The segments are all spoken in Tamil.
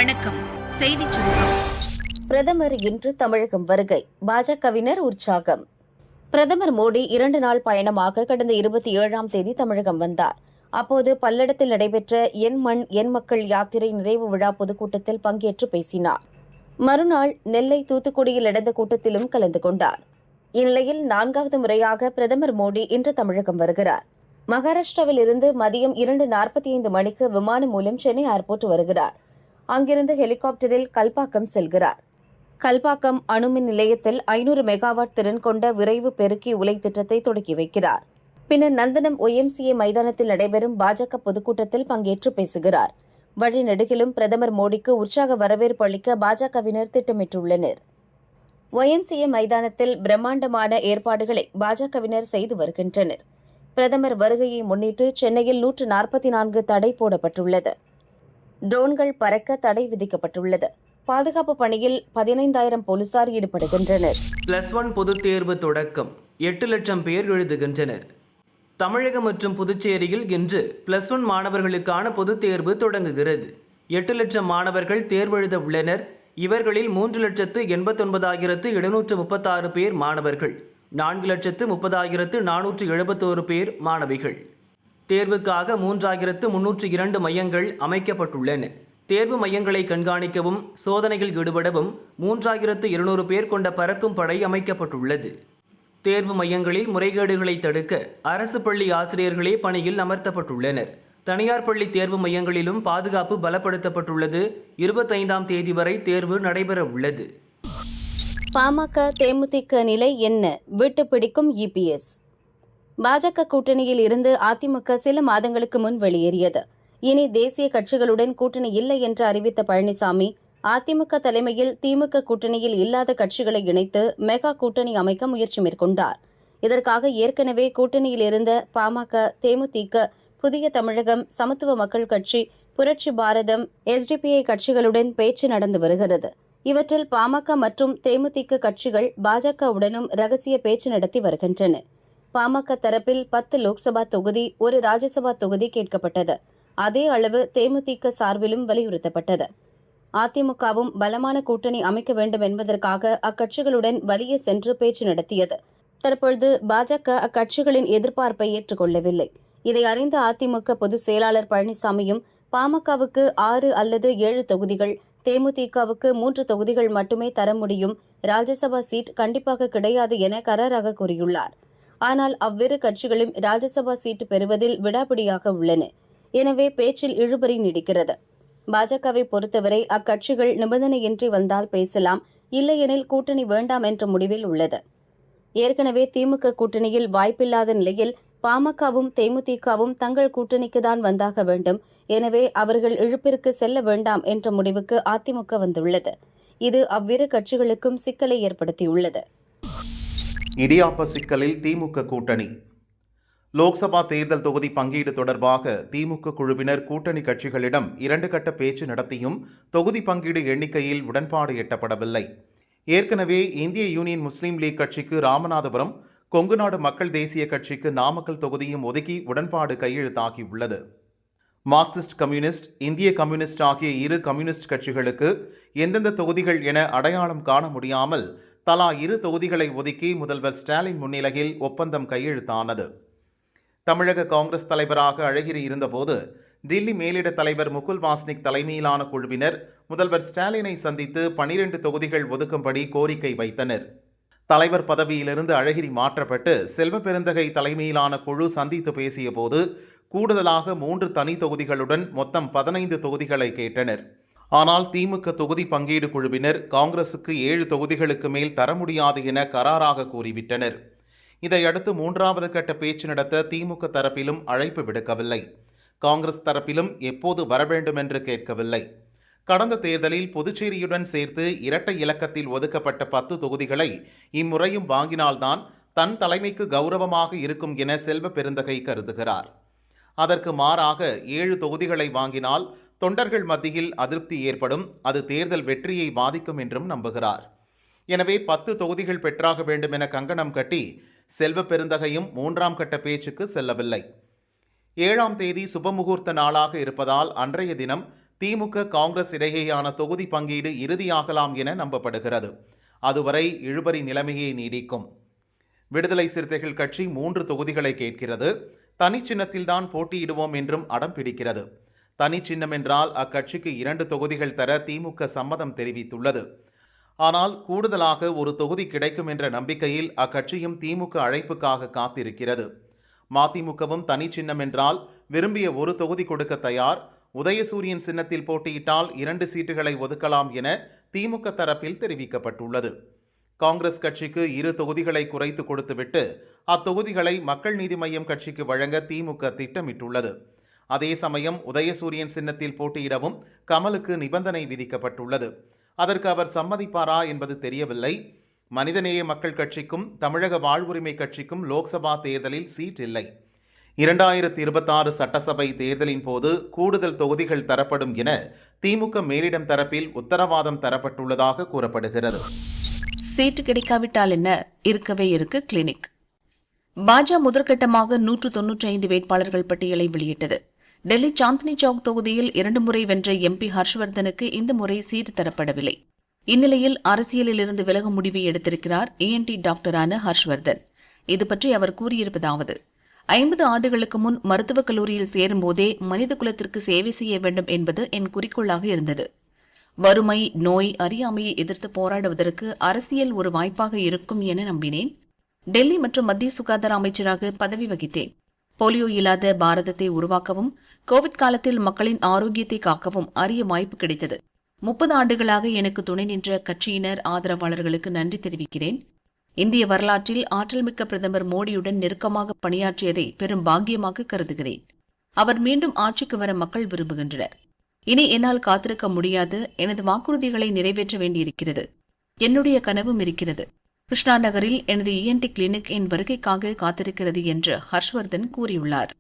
வணக்கம். செய்திச் சுருக்கம். பிரதமர் இன்று தமிழகம் வருகை, பாஜகவினர் உற்சாகம். பிரதமர் மோடி 2 நாள் பயணமாக கடந்த 27ஆம் தேதி தமிழகம் வந்தார். அப்போது பல்லடத்தில் நடைபெற்ற என் மண் என் மக்கள் யாத்திரை நிறைவு விழா பொதுக்கூட்டத்தில் பங்கேற்று பேசினார். மறுநாள் நெல்லை, தூத்துக்குடியில் நடந்த கூட்டத்திலும் கலந்து கொண்டார். இந்நிலையில் 4வது முறையாக பிரதமர் மோடி இன்று தமிழகம் வருகிறார். மகாராஷ்டிராவில் இருந்து மதியம் 2:45 மணிக்கு விமானம் மூலம் சென்னை ஏர்போர்ட் வருகிறார். அங்கிருந்து ஹெலிகாப்டரில் கல்பாக்கம் செல்கிறார். கல்பாக்கம் அணுமின் நிலையத்தில் 500 மெகாவாட் திறன் கொண்ட விரைவு பெருக்கி உலை திட்டத்தை தொடக்கி வைக்கிறார். பின்னர் நந்தனம் YMCA மைதானத்தில் நடைபெறும் பாஜக பொதுக்கூட்டத்தில் பங்கேற்று பேசுகிறார். வழிநெடுகிலும் பிரதமர் மோடிக்கு உற்சாக வரவேற்பு அளிக்க பாஜகவினர் திட்டமிட்டுள்ளனர். YMCA மைதானத்தில் பிரம்மாண்டமான ஏற்பாடுகளை பாஜகவினர் செய்து வருகின்றனர். பிரதமர் வருகையை முன்னிட்டு சென்னையில் 144 தடை போடப்பட்டுள்ளது. ட்ரோன்கள் பறக்க தடை விதிக்கப்பட்டுள்ளது. பாதுகாப்பு பணியில் 15,000 போலீசார் ஈடுபடுகின்றனர். +1 பொதுத் தேர்வு தொடக்கம். 8 லட்சம் பேர் எழுதுகின்றனர். தமிழகம் மற்றும் புதுச்சேரியில் இன்று +1 மாணவர்களுக்கான பொதுத் தேர்வு தொடங்குகிறது. 8 லட்சம் மாணவர்கள் தேர்வெழுத உள்ளனர். இவர்களில் 3,89,736 பேர் மாணவர்கள், 4,30,471 பேர் மாணவிகள். தேர்வுக்காக 3,302 மையங்கள் அமைக்கப்பட்டுள்ளன. தேர்வு மையங்களை கண்காணிக்கவும் சோதனையில் ஈடுபடவும் 3,200 பேர் கொண்ட பறக்கும் படை அமைக்கப்பட்டுள்ளது. தேர்வு மையங்களில் முறைகேடுகளை தடுக்க அரசு பள்ளி ஆசிரியர்களே பணியில் அமர்த்தப்பட்டுள்ளனர். தனியார் பள்ளி தேர்வு மையங்களிலும் பாதுகாப்பு பலப்படுத்தப்பட்டுள்ளது. 25ஆம் தேதி வரை தேர்வு நடைபெற உள்ளது. பாமக தேமுதிக நிலை என்ன? விட்டு பிடிக்கும் EPS. பாஜக கூட்டணியில் இருந்து அதிமுக சில மாதங்களுக்கு முன் வெளியேறியது. இனி தேசிய கட்சிகளுடன் கூட்டணி இல்லை என்று அறிவித்த பழனிசாமி, அதிமுக தலைமையில் திமுக கூட்டணியில் இல்லாத கட்சிகளை இணைத்து மெகா கூட்டணி அமைக்க முயற்சி மேற்கொண்டார். இதற்காக ஏற்கனவே கூட்டணியில் இருந்த பாமக, தேமுதிக, புதிய தமிழகம், சமத்துவ மக்கள் கட்சி, புரட்சி பாரதம், SDPI கட்சிகளுடன் பேச்சு நடந்து வருகிறது. இவற்றில் பாமக மற்றும் தேமுதிக கட்சிகள் பாஜகவுடனும் ரகசிய பேச்சு நடத்தி வருகின்றன. பாமக தரப்பில் 10 லோக்சபா தொகுதி, 1 ராஜ்யசபா தொகுதி கேட்கப்பட்டது. அதே அளவு தேமுதிக சார்பிலும் வலியுறுத்தப்பட்டது. அதிமுகவும் பலமான கூட்டணி அமைக்க வேண்டும் என்பதற்காக அக்கட்சிகளுடன் வலிய சென்று பேச்சு நடத்தியது. தற்பொழுது பாஜக அக்கட்சிகளின் எதிர்பார்ப்பை ஏற்றுக்கொள்ளவில்லை. இதை அறிந்த அதிமுக பொதுச் செயலாளர் பழனிசாமியும் பாமகவுக்கு 6 அல்லது 7 தொகுதிகள், தேமுதிகவுக்கு 3 தொகுதிகள் மட்டுமே தர முடியும், ராஜ்யசபா சீட் கண்டிப்பாக கிடையாது என கராராக கூறியுள்ளார். ஆனால் அவ்விரு கட்சிகளும் ராஜ்யசபா சீட் பெறுவதில் விடாப்பிடியாக உள்ளன. எனவே பேச்சில் இழுபறி நீடிக்கிறது. பாஜகவை பொறுத்தவரை அக்கட்சிகள் நிபந்தனையின்றி வந்தால் பேசலாம், இல்லையெனில் கூட்டணி வேண்டாம் என்ற முடிவில் உள்ளது. ஏற்கனவே திமுக கூட்டணியில் வாய்ப்பில்லாத நிலையில் பாமகவும் தேமுதிகவும் தங்கள் கூட்டணிக்கு தான் வந்தாக வேண்டும். எனவே அவர்கள் இழுப்பிற்கு செல்ல வேண்டாம் என்ற முடிவுக்கு அதிமுக வந்துள்ளது. இது அவ்விரு கட்சிகளுக்கும் சிக்கலை ஏற்படுத்தியுள்ளது. இடியாப்ப சிக்கலில் திமுக கூட்டணி. லோக்சபா தேர்தல் தொகுதி பங்கீடு தொடர்பாக திமுக குழுவினர் கூட்டணி கட்சிகளிடம் 2 கட்ட பேச்சு நடத்தியும் தொகுதி பங்கீடு எண்ணிக்கையில் உடன்பாடு எட்டப்படவில்லை. ஏற்கனவே இந்திய யூனியன் முஸ்லீம் லீக் கட்சிக்கு ராமநாதபுரம், கொங்குநாடு மக்கள் தேசிய கட்சிக்கு நாமக்கல் தொகுதியும் ஒதுக்கி உடன்பாடு கையெழுத்தாகியுள்ளது. மார்க்சிஸ்ட் கம்யூனிஸ்ட், இந்திய கம்யூனிஸ்ட் ஆகிய 2 கம்யூனிஸ்ட் கட்சிகளுக்கு எந்தெந்த தொகுதிகள் என அடையாளம் காண முடியாமல் தலா 2 தொகுதிகளை ஒதுக்கி முதல்வர் ஸ்டாலின் முன்னிலையில் ஒப்பந்தம் கையெழுத்தானது. தமிழக காங்கிரஸ் தலைவராக அழகிரி இருந்தபோது தில்லி மேலிட தலைவர் முகுல் வாஸ்னிக் தலைமையிலான குழுவினர் முதல்வர் ஸ்டாலினை சந்தித்து 12 தொகுதிகள் ஒதுக்கும்படி கோரிக்கை வைத்தனர். தலைவர் பதவியிலிருந்து அழகிரி மாற்றப்பட்டு செல்வ பெருந்தகை தலைமையிலான குழு சந்தித்து பேசிய போது கூடுதலாக 3 தனி தொகுதிகளுடன் மொத்தம் 15 தொகுதிகளை கேட்டனர். ஆனால் திமுக தொகுதி பங்கீடு குழுவினர் காங்கிரசுக்கு 7 தொகுதிகளுக்கு மேல் தர முடியாது என கராராக கூறிவிட்டனர். இதையடுத்து 3வது கட்ட பேச்சு நடத்த திமுக தரப்பிலும் அழைப்பு விடுக்கவில்லை. காங்கிரஸ் தரப்பிலும் எப்போது வரவேண்டும் என்று கேட்கவில்லை. கடந்த தேர்தலில் புதுச்சேரியுடன் சேர்த்து இரட்டை இலக்கத்தில் ஒதுக்கப்பட்ட 10 தொகுதிகளை இம்முறையும் வாங்கினால்தான் தன் தலைமைக்கு கௌரவமாக இருக்கும் என செல்வ பெருந்தகை கருதுகிறார். அதற்கு மாறாக 7 தொகுதிகளை வாங்கினால் தொண்டர்கள் மத்தியில் அதிருப்தி ஏற்படும், அது தேர்தல் வெற்றியை பாதிக்கும் என்றும் நம்புகிறார். எனவே 10 தொகுதிகள் பெற்றாக வேண்டும் என கங்கணம் கட்டி செல்வ பெருந்தகையும் 3ஆம் கட்ட பேச்சுக்கு செல்லவில்லை. 7ஆம் தேதி சுபமுகூர்த்த நாளாக இருப்பதால் அன்றைய தினம் திமுக காங்கிரஸ் இடையேயான தொகுதி பங்கீடு இறுதியாகலாம் என நம்பப்படுகிறது. அதுவரை இழுபறி நிலைமையே நீடிக்கும். விடுதலை சிறுத்தைகள் கட்சி 3 தொகுதிகளை கேட்கிறது. தனிச்சின்னத்தில்தான் போட்டியிடுவோம் என்றும் அடம் பிடிக்கிறது. தனிச்சின்னம் என்றால் அக்கட்சிக்கு 2 தொகுதிகள் தர திமுக சம்மதம் தெரிவித்துள்ளது. ஆனால் கூடுதலாக ஒரு தொகுதி கிடைக்கும் என்ற நம்பிக்கையில் அக்கட்சியும் திமுக அழைப்புக்காக காத்திருக்கிறது. மதிமுகவும் தனிச்சின்னம் என்றால் விரும்பிய ஒரு தொகுதி கொடுக்க தயார். உதயசூரியன் சின்னத்தில் போட்டியிட்டால் 2 சீட்டுகளை ஒதுக்கலாம் என திமுக தரப்பில் தெரிவிக்கப்பட்டுள்ளது. காங்கிரஸ் கட்சிக்கு 2 தொகுதிகளை குறைத்து கொடுத்துவிட்டு அத்தொகுதிகளை மக்கள் நீதி மய்யம் கட்சிக்கு வழங்க திமுக திட்டமிட்டுள்ளது. அதே சமயம் உதயசூரியன் சின்னத்தில் போட்டியிடவும் கமலுக்கு நிபந்தனை விதிக்கப்பட்டுள்ளது. அதற்கு அவர் சம்மதிப்பாரா என்பது தெரியவில்லை. மனிதநேய மக்கள் கட்சிக்கும் தமிழக வாழ்வுரிமை கட்சிக்கும் லோக்சபா தேர்தலில் சீட் இல்லை. 2026 சட்டசபை தேர்தலின் போது கூடுதல் தொகுதிகள் தரப்படும் என திமுக மேலிடம் தரப்பில் உத்தரவாதம் தரப்பட்டுள்ளதாக கூறப்படுகிறது. சீட்டு கிடைக்காவிட்டால் என்ன, இருக்கவே இருக்கு கிளினிக். பாஜக முதற்கட்டமாக 195 வேட்பாளர்கள் பட்டியலை வெளியிட்டது. டெல்லி சாந்தினி சவுக் தொகுதியில் 2 முறை வென்ற MP ஹர்ஷ்வர்தனுக்கு இந்த முறை சீட்டு தரப்படவில்லை. இந்நிலையில் அரசியலிலிருந்து விலகும் முடிவை எடுத்திருக்கிறார் ENT டாக்டரான ஹர்ஷ்வர்தன். இதுபற்றி அவர் கூறியிருப்பதாவது: 50 ஆண்டுகளுக்கு முன் மருத்துவக் கல்லூரியில் சேரும்போதே மனித குலத்திற்கு சேவை செய்ய வேண்டும் என்பது என் குறிக்கோளாக இருந்தது. வறுமை, நோய், அறியாமையை எதிர்த்து போராடுவதற்கு அரசியல் ஒரு வாய்ப்பாக இருக்கும் என நம்பினேன். டெல்லி மற்றும் மத்திய சுகாதார அமைச்சராக பதவி வகித்தேன். போலியோ இல்லாத பாரதத்தை உருவாக்கவும் கோவிட் காலத்தில் மக்களின் ஆரோக்கியத்தை காக்கவும் அரிய வாய்ப்பு கிடைத்தது. 30 ஆண்டுகளாக எனக்கு துணை நின்ற கட்சியினர், ஆதரவாளர்களுக்கு நன்றி தெரிவிக்கிறேன். இந்திய வரலாற்றில் ஆற்றல்மிக்க பிரதமர் மோடியுடன் நெருக்கமாக பணியாற்றியதை பெரும் பாக்கியமாக கருதுகிறேன். அவர் மீண்டும் ஆட்சிக்கு வர மக்கள் விரும்புகின்றனர். இனி என்னால் காத்திருக்க முடியாது. எனது வாக்குறுதிகளை நிறைவேற்ற வேண்டியிருக்கிறது. என்னுடைய கனவும் இருக்கிறது. கிருஷ்ணா நகரில் எனது ENT கிளினிக் என் வருகைக்காக காத்திருக்கிறது என்று ஹர்ஷ்வர்தன் கூறியுள்ளார்.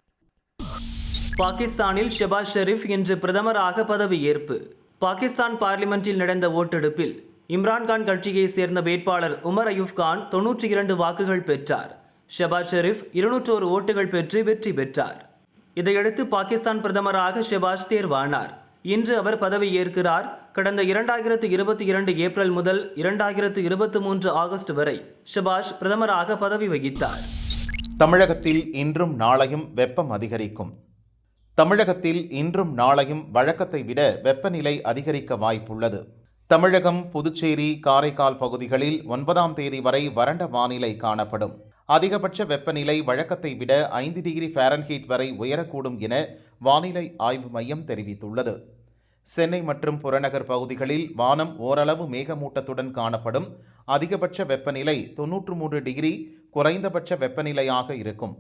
பாகிஸ்தானில் ஷெபாஸ் ஷெரீப் இன்று பிரதமராக பதவியேற்பு. பாகிஸ்தான் பார்லிமென்ட்டில் நடந்த ஓட்டெடுப்பில் இம்ரான்கான் கட்சியைச் சேர்ந்த வேட்பாளர் உமர் அயூப் கான் 92 வாக்குகள் பெற்றார். ஷெபாஸ் ஷெரீப் 201 ஓட்டுகள் பெற்று வெற்றி பெற்றார். இதையடுத்து பாகிஸ்தான் பிரதமராக ஷெபாஸ் தேர்வானார். இன்று அவர் பதவியேற்கிறார். கடந்த 2022 ஏப்ரல் முதல் 2023 ஆகஸ்ட் வரை ஷெபாஸ் பிரதமராக பதவி வகித்தார். தமிழகத்தில் இன்றும் நாளையும் வெப்பம் அதிகரிக்கும். தமிழகத்தில் இன்றும் நாளையும் வழக்கத்தை விட வெப்பநிலை அதிகரிக்க வாய்ப்புள்ளது. தமிழகம், புதுச்சேரி, காரைக்கால் பகுதிகளில் 9ஆம் தேதி வரை வறண்ட வானிலை காணப்படும். அதிகபட்ச வெப்பநிலை வழக்கத்தை விட 5 டிகிரி ஃபாரன்ஹீட் வரை உயரக்கூடும் என வானிலை ஆய்வு மையம் தெரிவித்துள்ளது. சென்னை மற்றும் புறநகர் பகுதிகளில் வானம் ஓரளவு மேகமூட்டத்துடன் காணப்படும். அதிகபட்ச வெப்பநிலை 93 டிகிரி, குறைந்தபட்ச வெப்பநிலையாக இருக்கும்.